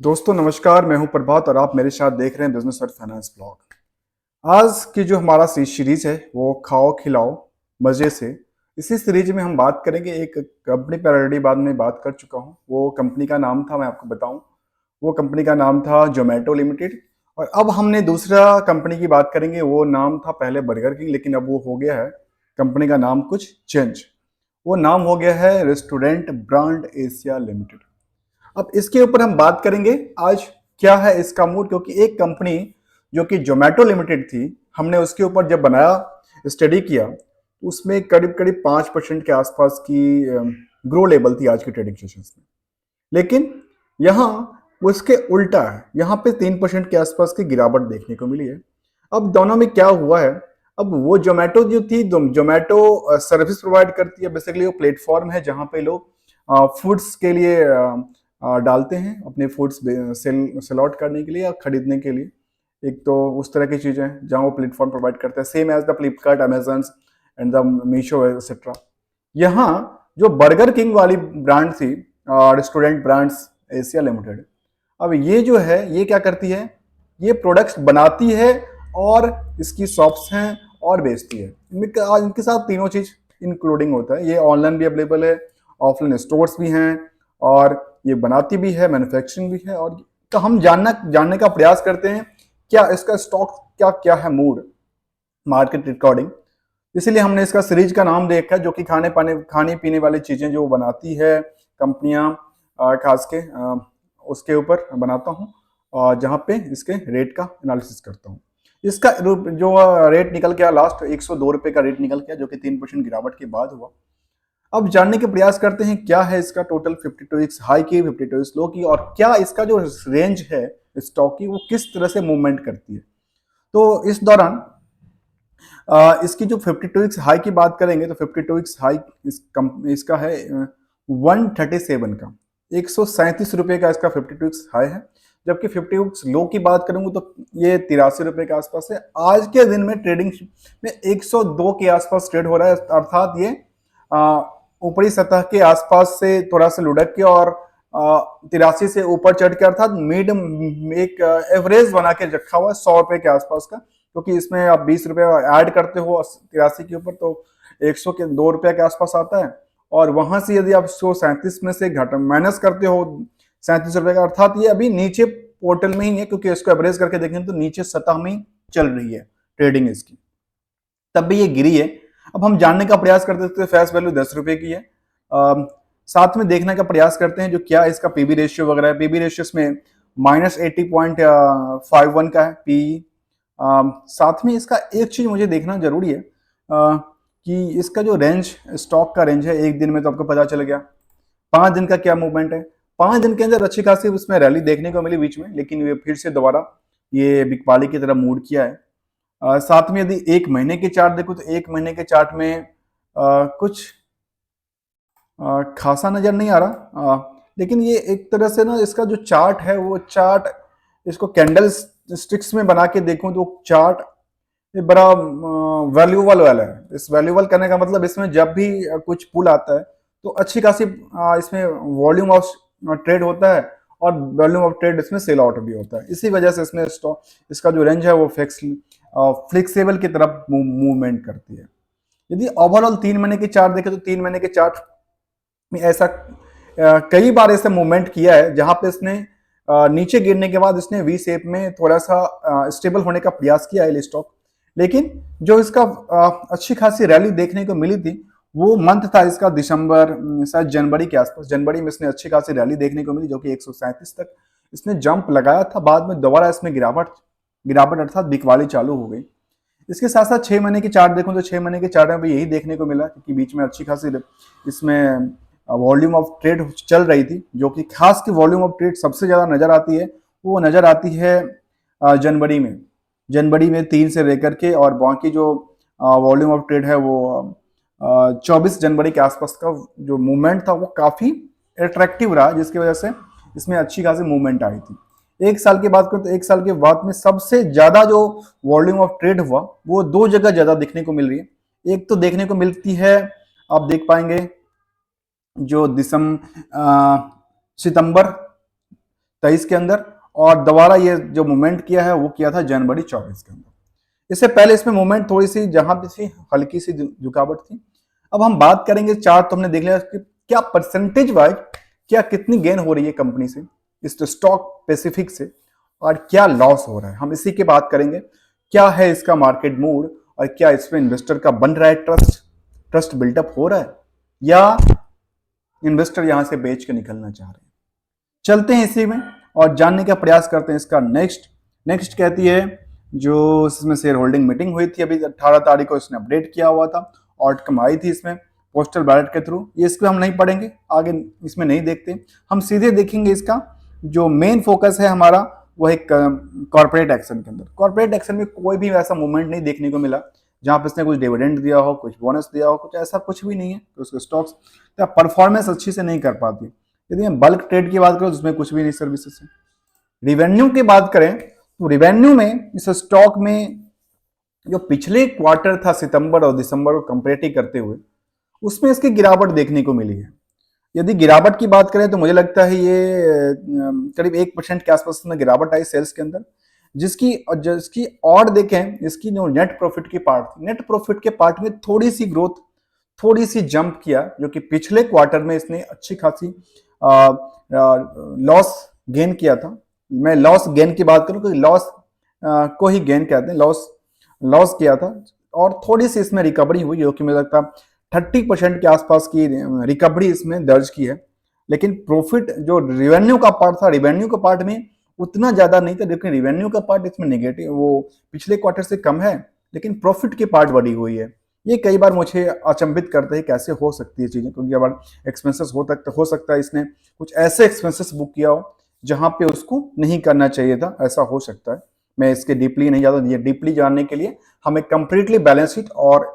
दोस्तों नमस्कार, मैं हूं प्रभात और आप मेरे साथ देख रहे हैं बिजनेस और फाइनेंस ब्लॉग। आज की जो हमारा सीरीज है वो खाओ खिलाओ मजे से। इसी सीरीज में हम बात करेंगे एक कंपनी पर ऑलरेडी बाद में बात कर चुका हूं। वो कंपनी का नाम था, मैं आपको बताऊं, वो कंपनी का नाम था जोमेटो लिमिटेड। और अब हमने दूसरा कंपनी की बात करेंगे। वो नाम था पहले बर्गर किंग, लेकिन अब वो हो गया है कंपनी का नाम कुछ चेंज। वो नाम हो गया है रेस्टोरेंट ब्रांड एशिया लिमिटेड। अब इसके ऊपर हम बात करेंगे आज, क्या है इसका मूड, क्योंकि एक कंपनी जो कि जोमेटो लिमिटेड थी, हमने उसके ऊपर जब बनाया, स्टडी किया, उसमें करीब करीब 5% के आसपास की ग्रो लेवल थी आज के ट्रेडिंग सेशंस में। लेकिन यहाँ उसके उल्टा है, यहाँ पे 3% के आसपास की गिरावट देखने को मिली है। अब दोनों में क्या हुआ है, अब वो जोमेटो जो थी, जोमेटो सर्विस प्रोवाइड करती है। बेसिकली वो प्लेटफॉर्म है जहाँ पे लोग फूड्स के लिए डालते हैं, अपने फूड्स सेल आउट करने के लिए या खरीदने के लिए। एक तो उस तरह की चीजें हैं जहाँ वो प्लेटफॉर्म प्रोवाइड करते हैं, same as the Flipkart, Amazon and the Meesho etcetera. यहाँ जो बर्गर किंग वाली ब्रांड थी, रेस्टोरेंट ब्रांड्स एशिया लिमिटेड, अब ये जो है ये क्या करती है, ये प्रोडक्ट्स बनाती है और इसकी शॉप्स हैं और बेचती है। इनके साथ तीनों चीज इंक्लूडिंग होता है। ये ऑनलाइन भी अवेलेबल है, ऑफलाइन स्टोर्स भी हैं, और ये बनाती भी है, मैन्युफैक्चरिंग भी है। और तो हम जानने का प्रयास करते हैं क्या इसका स्टॉक क्या क्या है मूड मार्केट रिकॉर्डिंग। इसीलिए हमने इसका सीरीज का नाम देखा है, जो कि खाने पीने वाली चीजें जो बनाती है कंपनियां, खास के उसके ऊपर बनाता हूँ, जहाँ पे इसके रेट का एनालिसिस करता हूँ। इसका जो रेट निकल गया लास्ट, 102 रुपए का रेट निकल गया, जो कि 3% गिरावट के बाद हुआ। अब जानने के प्रयास करते हैं क्या है इसका टोटल 52 हाई की, 52 लो की, और क्या इसका जो रेंज है स्टॉक की वो किस तरह से मूवमेंट करती है। तो इस दौरान इसकी जो 52 हाई की बात करेंगे तो 52 हाई इसका है 137 का, 137 रुपए का इसका 52 हाई है। जबकि 52 लो की बात करूंगा तो ये 83 रुपए के आसपास है। आज के दिन में ट्रेडिंग में 102 के आसपास ट्रेड हो रहा है, अर्थात ये ऊपरी सतह के आसपास से थोड़ा सा लुढ़क के और 83 से ऊपर चढ़ के, अर्थात मिड एक एवरेज बना के रखा हुआ है 100 रुपए के आसपास का। क्योंकि इसमें आप 20 रुपए ऐड करते हो 83 के ऊपर तो 102 रुपए के आसपास आता है। और वहां से यदि आप 137 में से घट माइनस करते हो 37 रुपए का, अर्थात ये अभी नीचे पोर्टल में ही है, क्योंकि इसको एवरेज करके देखें तो नीचे सतह में ही चल रही है ट्रेडिंग इसकी, तब भी ये गिरी है। अब हम जानने का प्रयास करते थे, फेस वैल्यू 10 रुपए की है। साथ में देखने का प्रयास करते हैं जो क्या इसका पीबी रेशियो वगैरह है। पीबी रेशियो में -80.51 का है पी। साथ में इसका एक चीज मुझे देखना जरूरी है, कि इसका जो रेंज, स्टॉक का रेंज है, एक दिन में तो आपको पता चल गया। 5 दिन का क्या मूवमेंट है, 5 दिन के अंदर अच्छी खासी उसमें रैली देखने को मिली बीच में, लेकिन ये फिर से दोबारा ये बिकवाली की तरह मूड किया है। साथ में यदि एक महीने के चार्ट देखो तो एक महीने के चार्ट में कुछ खासा नजर नहीं आ रहा। लेकिन ये एक तरह से ना, इसका जो चार्ट है वो चार्ट, इसको कैंडल स्टिक्स में बना के देखूं तो चार्ट ये बड़ा वैल्यूबल वाला है। इस वैल्यूबल करने का मतलब इसमें जब भी कुछ पुल आता है तो अच्छी खासी इसमें वॉल्यूम ऑफ ट्रेड होता है, और वॉल्यूम ऑफ ट्रेड इसमें सेल आउट भी होता है। इसी वजह से इसमें स्टॉक, इसका जो रेंज है वो फ्लेक्सिबल की तरफ मूवमेंट करती है। यदि ओवरऑल 3 महीने की चार्ट देखें तो 3 महीने के चार्ट में ऐसा कई बार ऐसा मूवमेंट किया है जहां पे इसने नीचे गिरने के बाद इसने वी शेप में थोड़ा सा स्टेबल होने का प्रयास किया है स्टॉक। लेकिन जो इसका अच्छी खासी रैली देखने को मिली थी वो मंथ था इसका दिसंबर, शायद जनवरी के आसपास। जनवरी में इसने अच्छी खासी रैली देखने को मिली, जो कि 137 तक इसने जंप लगाया था। बाद में दोबारा इसमें गिरावट गिरावट अर्थात बिकवाली चालू हो गई। इसके साथ साथ 6 महीने की चार्ट देखूं तो 6 महीने के चार्ट में भी यही देखने को मिला, क्योंकि बीच में अच्छी खासी इसमें वॉल्यूम ऑफ ट्रेड चल रही थी। जो कि खास की वॉल्यूम ऑफ ट्रेड सबसे ज्यादा नजर आती है, वो नजर आती है जनवरी में। जनवरी में 3 से लेकर के, और बाकी जो वॉल्यूम ऑफ ट्रेड है वो 24 जनवरी के आसपास का जो मूवमेंट था वो काफी अट्रैक्टिव रहा, जिसकी वजह से इसमें अच्छी खासी मूवमेंट आई थी। एक साल की बात करें तो एक साल के बाद में सबसे ज्यादा जो वॉल्यूम ऑफ ट्रेड हुआ वो दो जगह ज्यादा देखने को मिल रही है। एक तो देखने को मिलती है, आप देख पाएंगे, जो सितंबर 23 के अंदर, और दोबारा ये जो मूवमेंट किया है वो किया था जनवरी 24 के अंदर। इससे पहले इसमें मूवमेंट थोड़ी सी जहां भी थी हल्की सी झुकावट थी। अब हम बात करेंगे, चार्ट तो हमने देख लिया कि क्या परसेंटेज वाइज क्या कितनी गेन हो रही है कंपनी से, इस स्टॉक स्पेसिफिक से, और क्या लॉस हो रहा है, हम इसी की बात करेंगे। क्या है इसका मार्केट मूड, और क्या इसमें इन्वेस्टर का बन रहा है ट्रस्ट बिल्डअप हो रहा है, या इन्वेस्टर यहां से बेच के निकलना चाह रहे हैं। चलते हैं इसी में और जानने का प्रयास करते हैं इसका नेक्स्ट कहती है, जो इसमें शेयर होल्डिंग मीटिंग हुई थी अभी 18 तारीख को, इसने अपडेट किया हुआ था, आउटकम आई थी इसमें पोस्टल बैलेट के थ्रू। ये इसको हम नहीं पढ़ेंगे, आगे इसमें नहीं देखते, हम सीधे देखेंगे इसका जो मेन फोकस है हमारा वो एक कॉर्पोरेट एक्शन के अंदर। कॉर्पोरेट एक्शन में कोई भी ऐसा मूवमेंट नहीं देखने को मिला जहां पर इसने कुछ डिविडेंड दिया हो, कुछ बोनस दिया हो, कुछ ऐसा कुछ भी नहीं है। तो उसके स्टॉक्स परफॉर्मेंस अच्छी से नहीं कर पाती। यदि हम बल्क ट्रेड की बात करें तो उसमें कुछ भी नहीं सर्विसेज है। रिवेन्यू की बात करें तो रिवेन्यू में इस स्टॉक में जो पिछले क्वार्टर था सितंबर और दिसंबर को कंपेरेटिव करते हुए, उसमें इसकी गिरावट देखने को मिली है। यदि गिरावट की बात करें तो मुझे लगता है ये करीब 1% के आसपास में गिरावट आई सेल्स के अंदर, जिसकी और देखें इसकी जो नेट प्रॉफिट की पार्ट, नेट प्रॉफिट के पार्ट में थोड़ी सी ग्रोथ, थोड़ी सी जंप किया, जो कि पिछले क्वार्टर में इसने अच्छी खासी लॉस गेन किया था। मैं लॉस गेन की बात करूं तो लॉस को ही गेन कहते हैं, लॉस किया था, और थोड़ी सी इसमें रिकवरी हुई, जो कि मुझे लगता है 30% के आसपास की रिकवरी इसमें दर्ज की है। लेकिन प्रॉफिट जो रिवेन्यू का पार्ट था, रिवेन्यू का पार्ट में उतना ज्यादा नहीं था, लेकिन रिवेन्यू का पार्ट इसमें नेगेटिव, वो पिछले क्वार्टर से कम है, लेकिन प्रॉफिट की पार्ट बढ़ी हुई है। ये कई बार मुझे अचंभित करता है कैसे हो सकती है चीजें, क्योंकि अगर एक्सपेंसेस हो सकता है इसने कुछ ऐसे एक्सपेंसेस बुक किया हो जहां पे उसको नहीं करना चाहिए था, ऐसा हो सकता है। मैं इसके डीपली नहीं जाता, ये डीपली जानने के लिए हमें कंप्लीटली बैलेंस शीट और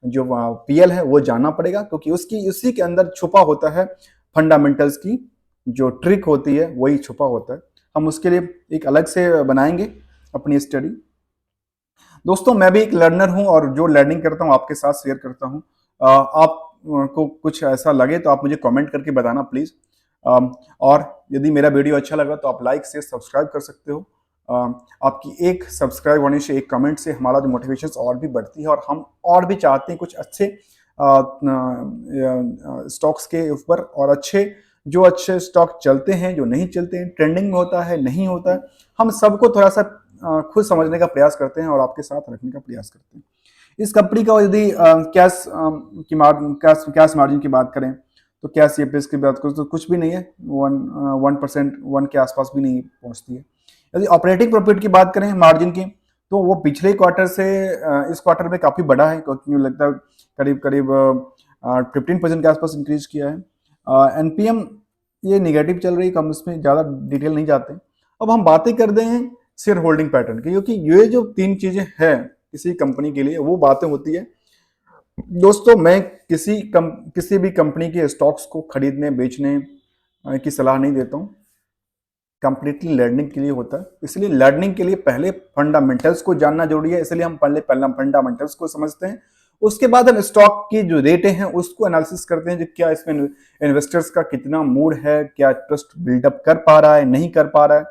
जो पीएल है वो जानना पड़ेगा, क्योंकि उसी के अंदर छुपा होता है फंडामेंटल्स की जो ट्रिक होती है, वही छुपा होता है। हम उसके लिए एक अलग से बनाएंगे अपनी स्टडी। दोस्तों मैं भी एक लर्नर हूं और जो लर्निंग करता हूं आपके साथ शेयर करता हूं। आप को कुछ ऐसा लगे तो आप मुझे कमेंट करके बताना प्लीज। और यदि मेरा वीडियो अच्छा लगा तो आप लाइक से सब्सक्राइब कर सकते हो। आपकी एक सब्सक्राइब होने से, एक कमेंट से हमारा जो मोटिवेशन और भी बढ़ती है, और हम और भी चाहते हैं कुछ अच्छे स्टॉक्स के ऊपर, और अच्छे स्टॉक चलते हैं, जो नहीं चलते हैं, ट्रेंडिंग में होता है, नहीं होता है, हम सबको थोड़ा सा खुद समझने का प्रयास करते हैं और आपके साथ रखने का प्रयास करते हैं। इस कंपनी का यदि कैश मार्जिन की बात करें तो कैश सीएपीएस की बात करें तो कुछ भी नहीं है, 1% 1 के आसपास भी नहीं पहुंचती है। यदि ऑपरेटिंग प्रॉफिट की बात करें मार्जिन की, तो वो पिछले क्वार्टर से इस क्वार्टर में काफी बड़ा है, क्योंकि मुझे लगता है करीब 15% के आसपास इंक्रीज किया है। एनपीएम ये निगेटिव चल रही है, हम इसमें ज्यादा डिटेल नहीं जाते। अब हम बातें करते हैं शेयर होल्डिंग पैटर्न की, क्योंकि ये जो 3 चीजें हैं किसी कंपनी के लिए, वो बातें होती है। दोस्तों मैं किसी भी कंपनी के स्टॉक्स को खरीदने बेचने की सलाह नहीं देता हूं, कंप्लीटली लर्निंग के लिए होता है। इसलिए लर्निंग के लिए पहले फंडामेंटल्स को जानना जरूरी है, इसलिए हम पहले फंडामेंटल्स को समझते हैं, उसके बाद हम स्टॉक की जो रेटें हैं उसको एनालिसिस करते हैं, जो क्या इसमें इन्वेस्टर्स का कितना मूड है, क्या ट्रस्ट बिल्डअप कर पा रहा है, नहीं कर पा रहा है।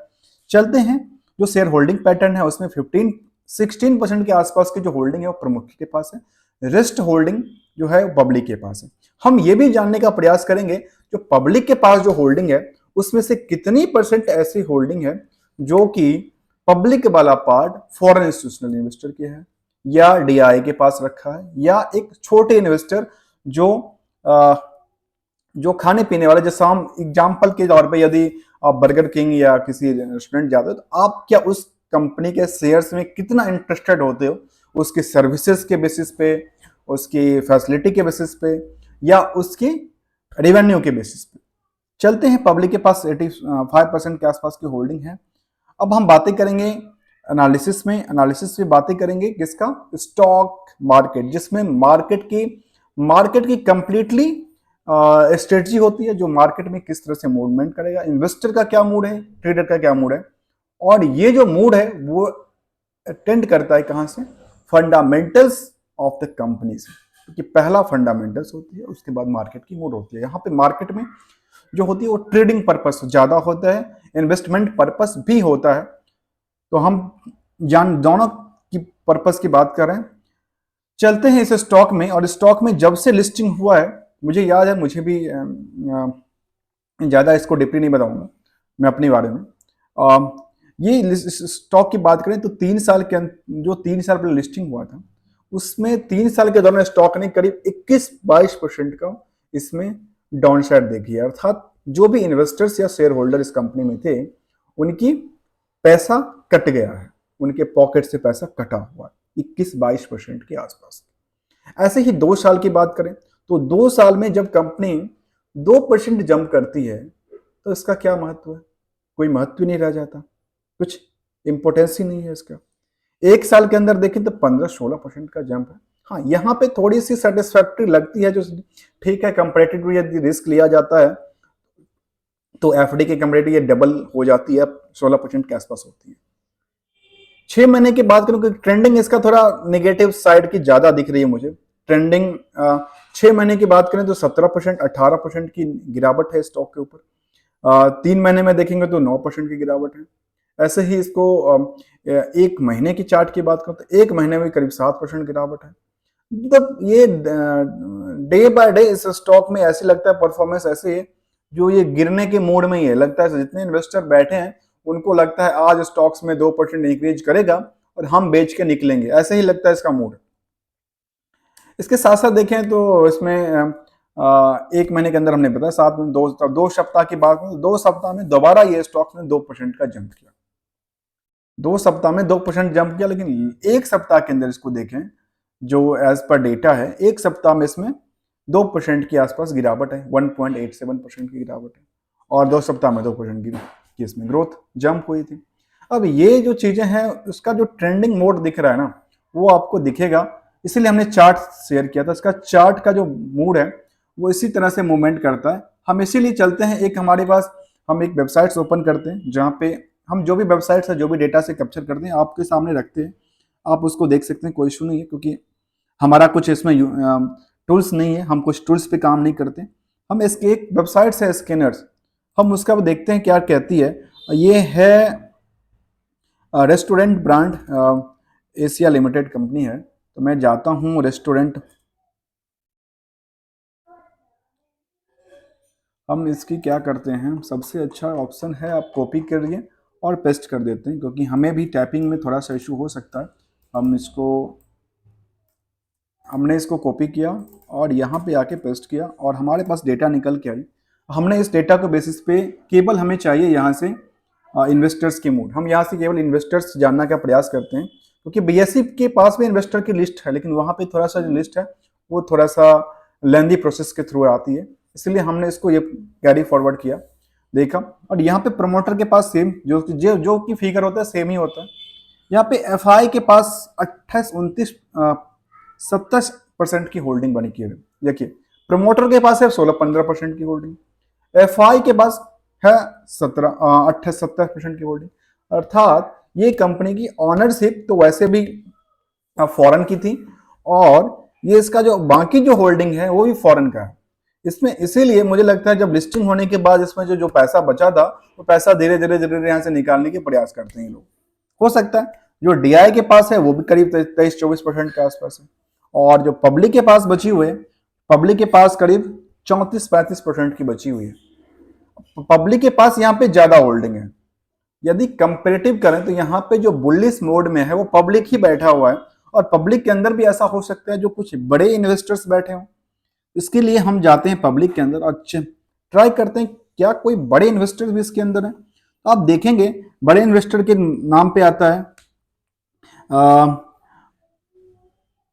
चलते हैं, जो शेयर होल्डिंग पैटर्न है उसमें 16% के आसपास की जो होल्डिंग है वो प्रमोटर के पास है, रेस्ट होल्डिंग जो है पब्लिक के पास है। हम ये भी जानने का प्रयास करेंगे जो पब्लिक के पास जो होल्डिंग है उसमें से कितनी % ऐसी होल्डिंग है जो कि पब्लिक वाला पार्ट फॉरेन इंस्टीट्यूशनल इन्वेस्टर के है, या डीआई के पास रखा है, या एक छोटे इन्वेस्टर जो खाने पीने वाले, जैसे हम एग्जाम्पल के तौर पे यदि आप बर्गर किंग या किसी रेस्टोरेंट जाते हो तो आप क्या उस कंपनी के शेयर्स में कितना इंटरेस्टेड होते हो, उसकी सर्विसेज के बेसिस पे, उसकी फैसिलिटी के बेसिस पे, या उसकी रेवेन्यू के बेसिस पे। चलते हैं, पब्लिक के पास 85% के आसपास की होल्डिंग है। अब हम बातें करेंगे एनालिसिस में बातें करेंगे किसका, स्टॉक मार्केट, जिसमें मार्केट की कंप्लीटली स्ट्रेटजी होती है, जो मार्केट में किस तरह से मूवमेंट करेगा, इन्वेस्टर का क्या मूड है, ट्रेडर का क्या मूड है, और ये जो मूड है वो टेंड करता है कहां से, फंडामेंटल्स ऑफ द कंपनी से, क्योंकि पहला फंडामेंटल्स होती है, उसके बाद मार्केट की मूड होती है। यहाँ पे मार्केट में जो होती है वो ट्रेडिंग पर्पस ज़्यादा होता है, इन्वेस्टमेंट पर्पस भी होता है। तो हम जान दोनों की पर्पस की बात कर रहे हैं। चलते हैं इस स्टॉक में, और स्टॉक में जब से लिस्टिंग हुआ है, मुझे याद है, मुझे भी ज़्यादा इसको डीपली नहीं बताऊंगा मैं अपने बारे में। ये स्टॉक की बात करें तो 3 साल के जो 3 साल पहले लिस्टिंग हुआ था, उसमें 3 साल के दौरान स्टॉक ने करीब 21-22% का इसमें डाउन साइड देखी है। अर्थात जो भी इन्वेस्टर्स या शेयर होल्डर इस कंपनी में थे, उनकी पैसा कट गया है, उनके पॉकेट से पैसा कटा हुआ है 21-22% के आसपास। ऐसे ही 2 साल की बात करें तो 2 साल में जब कंपनी 2% जंप करती है तो इसका क्या महत्व है? कोई महत्व ही नहीं रह जाता, कुछ इंपॉर्टेंस ही नहीं है इसका। 1 साल के अंदर देखें तो 15-16% का जंप है। हाँ, यहाँ पे थोड़ी सी सेटिस्फैक्ट्री लगती है, जो ठीक है, कंपैरेटिवली यदि रिस्क लिया जाता है तो एफडी के कंपैरेटिव ये डबल हो जाती है, 16% के आसपास होती है। 6 महीने की बात करूं, ट्रेंडिंग इसका थोड़ा नेगेटिव साइड की ज्यादा दिख रही है मुझे। ट्रेंडिंग 6 महीने की बात करें तो 17%, 18% की गिरावट है स्टॉक के ऊपर। 3 महीने में देखेंगे तो 9% की गिरावट है। ऐसे ही इसको 1 महीने की चार्ट की बात करें तो 1 महीने में करीब 7% गिरावट है। मतलब ये डे बाय डे इस स्टॉक में ऐसे लगता है परफॉर्मेंस ऐसे है जो ये गिरने के मूड में ही है। लगता है जितने इन्वेस्टर बैठे हैं उनको लगता है आज स्टॉक्स में 2% इंक्रीज करेगा और हम बेच के निकलेंगे, ऐसे ही लगता है इसका मूड। इसके साथ साथ देखें तो इसमें 1 महीने के अंदर हमने बताया, साथ में 2 सप्ताह की बात करें, 2 सप्ताह में दोबारा ये स्टॉक्स ने 2% का जंप किया। 2 सप्ताह में 2% जंप किया, लेकिन 1 सप्ताह के अंदर इसको देखें जो एज पर डेटा है, 1 सप्ताह में इसमें 2% के आसपास गिरावट है, 1.87% की गिरावट है, और 2 सप्ताह में 2% की इसमें ग्रोथ जंप हुई थी। अब ये जो चीजें हैं उसका जो ट्रेंडिंग मोड दिख रहा है ना, वो आपको दिखेगा, इसीलिए हमने चार्ट शेयर किया था। इसका चार्ट का जो मूड है वो इसी तरह से मूवमेंट करता है। हम इसीलिए चलते हैं, एक हमारे पास हम एक वेबसाइट्स ओपन करते हैं जहाँ पे हम जो भी वेबसाइट्स है, जो भी डेटा से कैप्चर करते हैं, आपके सामने रखते हैं, आप उसको देख सकते हैं, कोई इशू नहीं है, क्योंकि हमारा कुछ इसमें टूल्स नहीं है, हम कुछ टूल्स पे काम नहीं करते। हम इसके एक वेबसाइट है स्कैनर्स, हम उसका देखते हैं क्या कहती है। ये है restaurant brand Asia limited company है। तो मैं जाता हूँ रेस्टोरेंट, हम इसकी क्या करते हैं, सबसे अच्छा ऑप्शन है आप कॉपी करिए और पेस्ट कर देते हैं, क्योंकि हमें भी टाइपिंग में थोड़ा सा इशू हो सकता है। हमने इसको कॉपी किया और यहाँ पे आके पेस्ट किया और हमारे पास डेटा निकल के आई। हमने इस डेटा को बेसिस पे केवल हमें चाहिए यहाँ से इन्वेस्टर्स के मूड, हम यहाँ से केवल इन्वेस्टर्स जानने का प्रयास करते हैं, क्योंकि बीएसई के पास भी इन्वेस्टर की लिस्ट है, लेकिन वहाँ पे थोड़ा सा जो लिस्ट है वो थोड़ा सा लेंदी प्रोसेस के थ्रू आती है, इसलिए हमने इसको ये कैरी फॉरवर्ड किया, देखा। और यहाँ पे प्रमोटर के पास सेम जो कि फिगर होता है सेम ही होता है। यहाँ पे एफआई के पास 27% की होल्डिंग बनी की है। देखिए, प्रमोटर के पास है 16-15% की होल्डिंग, एफआई के पास है 17-28% की होल्डिंग। अर्थात ये कंपनी की ऑनरशिप तो वैसे भी फॉरेन की थी, और ये इसका जो बाकी जो होल्डिंग है वो भी फॉरेन का है इसमें। इसीलिए मुझे लगता है जब लिस्टिंग होने के बाद इसमें जो पैसा बचा था, वो पैसा धीरे धीरे धीरे यहाँ से निकालने के प्रयास करते हैं लोग। हो सकता है जो डीआई के पास है वो भी करीब 23-24% के आसपास है, और जो पब्लिक के पास बची हुई है, पब्लिक के पास करीब 34-35% की बची हुई है। पब्लिक के पास यहाँ पे ज्यादा होल्डिंग है। यदि कंपेरेटिव करें तो यहाँ पे जो बुलिश मोड में है वो पब्लिक ही बैठा हुआ है, और पब्लिक के अंदर भी ऐसा हो सकता है जो कुछ बड़े इन्वेस्टर्स बैठे हों। इसके लिए हम जाते हैं पब्लिक के अंदर, अच्छे ट्राई करते हैं क्या कोई बड़े इन्वेस्टर्स भी इसके अंदर है। तो आप देखेंगे बड़े इन्वेस्टर के नाम पे आता है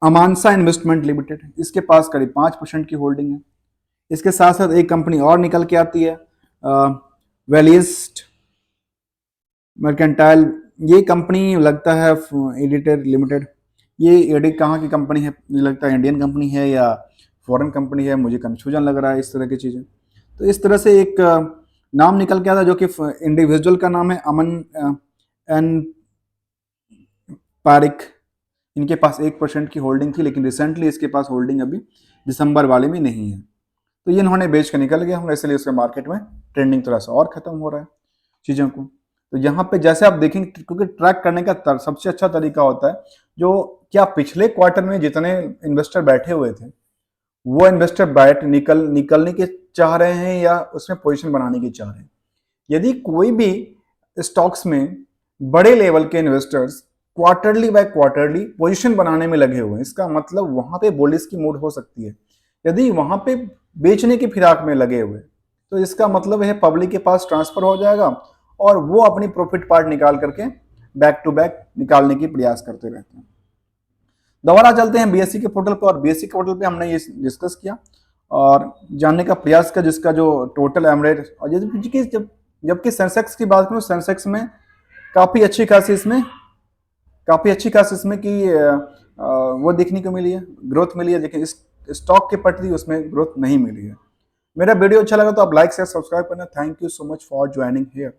अमानसा इन्वेस्टमेंट लिमिटेड, इसके पास करीब 5% की होल्डिंग है। इसके साथ साथ एक कंपनी और निकल के आती है वेलिस्ट मर्केंटाइल, ये कंपनी लगता है एडिटर लिमिटेड। ये एडिट कहाँ की कंपनी है, मुझे लगता है इंडियन कंपनी है या फॉरेन कंपनी है, मुझे कंफ्यूजन लग रहा है इस तरह की चीज़ें। तो इस तरह से एक नाम निकल के आता है जो कि इंडिविजुअल का नाम है अमन एन पारिक। इनके पास 1% की होल्डिंग थी, लेकिन रिसेंटली इसके पास होल्डिंग अभी दिसंबर वाले में नहीं है। तो ये इन्होंने बेच के निकल गया, हम इसलिए उसके मार्केट में ट्रेंडिंग थोड़ा सा और खत्म हो रहा है चीज़ों को। तो यहाँ पे जैसे आप देखेंगे, क्योंकि ट्रैक करने का सबसे अच्छा तरीका होता है जो क्या पिछले क्वार्टर में जितने इन्वेस्टर बैठे हुए थे वो इन्वेस्टर निकलने के चाह रहे हैं या उसमें पोजीशन बनाने की चाह रहे हैं। यदि कोई भी स्टॉक्स में बड़े लेवल के investors quarterly by quarterly position बनाने में लगे हुए हैं, इसका मतलब वहां पे बुलिश की मूड हो सकती है। यदि वहां पे बेचने की फिराक में लगे हुए तो इसका मतलब है पब्लिक के पास ट्रांसफर हो जाएगा और वो अपनी प्रॉफिट पार्ट निकाल करके बैक टू बैक निकालने की प्रयास करते रहते हैं। दोबारा चलते हैं बीएससी के पोर्टल पर, और बीएससी के पोर्टल पे हमने ये डिस्कस किया और जानने का प्रयास किया जिसका जो टोटल एवरेज, और जबकि सेंसेक्स की बात करूं, सेंसेक्स में काफ़ी अच्छी खासी इसमें की वो देखने को मिली है, ग्रोथ मिली है, लेकिन इस स्टॉक के पटरी उसमें ग्रोथ नहीं मिली है। मेरा वीडियो अच्छा लगा तो आप लाइक शेयर सब्सक्राइब करना। Thank you so much for joining here.